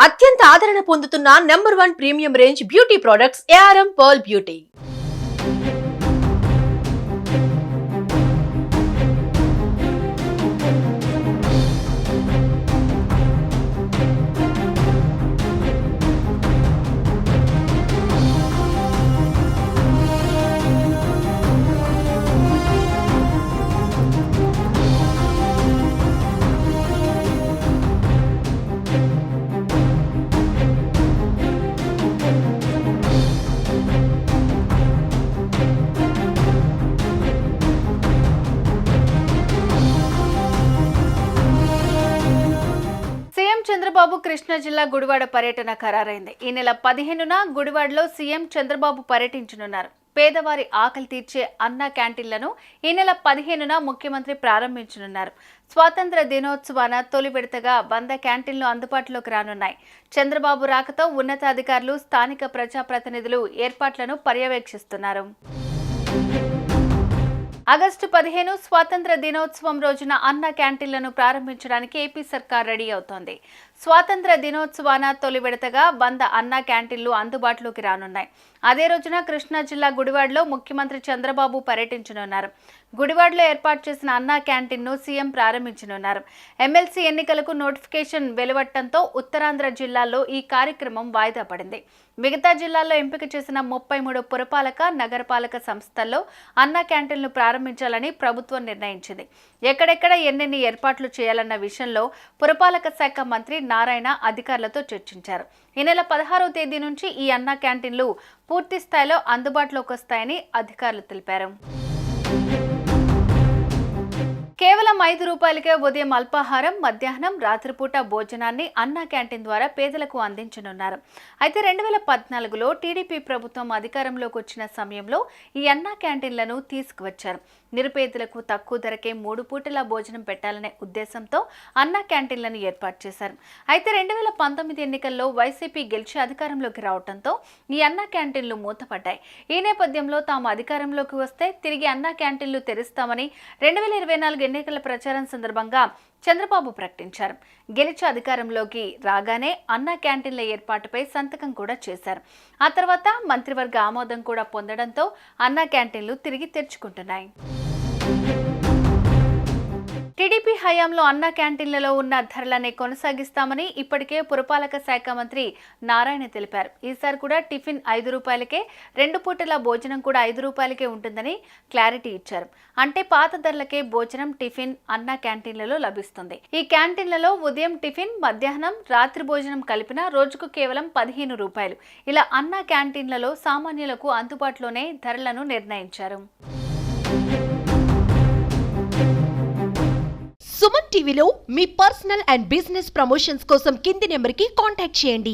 అత్యంత ఆదరణ పొందుతున్న number 1 premium range beauty products ARM pearl beauty. Chandrababu Krishna జిల్లా గుడివాడ పర్యటన ఖరారైంది. ఈ నెల 15న గుడివాడలో సీఎం చంద్రబాబు పర్యటించనున్నారు. పేదవారి ఆకలి తీర్చే అన్న క్యాంటీన్లను ఈ నెల 15న ముఖ్యమంత్రి ప్రారంభించనున్నారు. స్వాతంత్ర దినోత్సవాన తొలి విడతగా 100 క్యాంటీన్లు అందుబాటులోకి రానున్నాయి. చంద్రబాబు రాకతో ఉన్నతాధికారులు, స్థానిక ప్రజాప్రతినిధులు ఏర్పాట్లను పర్యవేక్షిస్తున్నారు. ఆగస్టు 15 స్వాతంత్ర దినోత్సవం రోజున అన్న క్యాంటీన్లను ప్రారంభించడానికి ఏపీ సర్కార్ రెడీ అవుతోంది. స్వాతంత్ర దినోత్సవాన తొలి విడతగా 100 అన్న క్యాంటీన్లు అందుబాటులోకి రానున్నాయి. అదే రోజున కృష్ణా జిల్లా గుడివాడలో ముఖ్యమంత్రి చంద్రబాబు పర్యటించనున్నారు. గుడివాడలో ఏర్పాటు చేసిన అన్నా క్యాంటీన్ను సీఎం ప్రారంభించనున్నారు. ఎమ్మెల్సీ ఎన్నికలకు నోటిఫికేషన్ వెలువడటంతో ఉత్తరాంధ్ర జిల్లాల్లో ఈ కార్యక్రమం వాయిదా పడింది. మిగతా జిల్లాల్లో ఎంపిక చేసిన 33 పురపాలక, నగరపాలక సంస్థల్లో అన్నా క్యాంటీన్లు ప్రారంభించాలని ప్రభుత్వం నిర్ణయించింది. ఎక్కడెక్కడ ఎన్నెన్ని ఏర్పాట్లు చేయాలన్న విషయంలో పురపాలక శాఖ మంత్రి నారాయణ అధికారులతో చర్చించారు. ఈ నెల 16వ తేదీ నుంచి ఈ అన్నా క్యాంటీన్లు పూర్తి స్థాయిలో అందుబాటులోకి వస్తాయని అధికారులు తెలిపారు. కేవలం 5 రూపాయలకే ఉదయం అల్పాహారం, మధ్యాహ్నం, రాత్రిపూట భోజనాన్ని అన్నా క్యాంటీన్ ద్వారా పేదలకు అందించనున్నారు. అయితే 2014లో టీడీపీ ప్రభుత్వం అధికారంలోకి వచ్చిన సమయంలో ఈ అన్నా క్యాంటీన్లను తీసుకువచ్చారు. నిరుపేదలకు తక్కువ ధరకే 3 పూటల భోజనం పెట్టాలనే ఉద్దేశంతో అన్నా క్యాంటీన్లను ఏర్పాటు చేశారు. అయితే 2019 ఎన్నికల్లో వైసీపీ గెలిచి అధికారంలోకి రావడంతో ఈ అన్నా క్యాంటీన్లు మూతపడ్డాయి. ఈ నేపథ్యంలో తాము అధికారంలోకి వస్తే తిరిగి అన్నా క్యాంటీన్లు తెరుస్తామని 2024 ఎన్నికల ప్రచారం సందర్భంగా చంద్రబాబు ప్రకటించారు. గెలిచి అధికారంలోకి రాగానే అన్నా క్యాంటీన్ల ఏర్పాటుపై సంతకం కూడా చేశారు. ఆ తర్వాత మంత్రివర్గ ఆమోదం కూడా పొందడంతో అన్నా క్యాంటీన్లు తిరిగి తెరుచుకుంటున్నాయి. టీడీపీ హయాంలో అన్నా క్యాంటీన్లలో ఉన్న ధరలనే కొనసాగిస్తామని ఇప్పటికే పురపాలక శాఖ మంత్రి నారాయణ తెలిపారు. ఈసారి కూడా టిఫిన్ 5 రూపాయలకే, 2 పూటల భోజనం కూడా 5 రూపాయలకే ఉంటుందని క్లారిటీ ఇచ్చారు. అంటే పాత ధరలకే భోజనం, టిఫిన్ అన్నా క్యాంటీన్లలో లభిస్తుంది. ఈ క్యాంటీన్లలో ఉదయం టిఫిన్, మధ్యాహ్నం, రాత్రి భోజనం కలిపిన రోజుకు కేవలం 15 రూపాయలు. ఇలా అన్నా క్యాంటీన్లలో సామాన్యులకు అందుబాటులోనే ధరలను నిర్ణయించారు. సుమన్ టీవీలో మీ పర్సనల్ అండ్ బిజినెస్ ప్రమోషన్స్ కోసం కింది నెంబర్కి కాంటాక్ట్ చేయండి.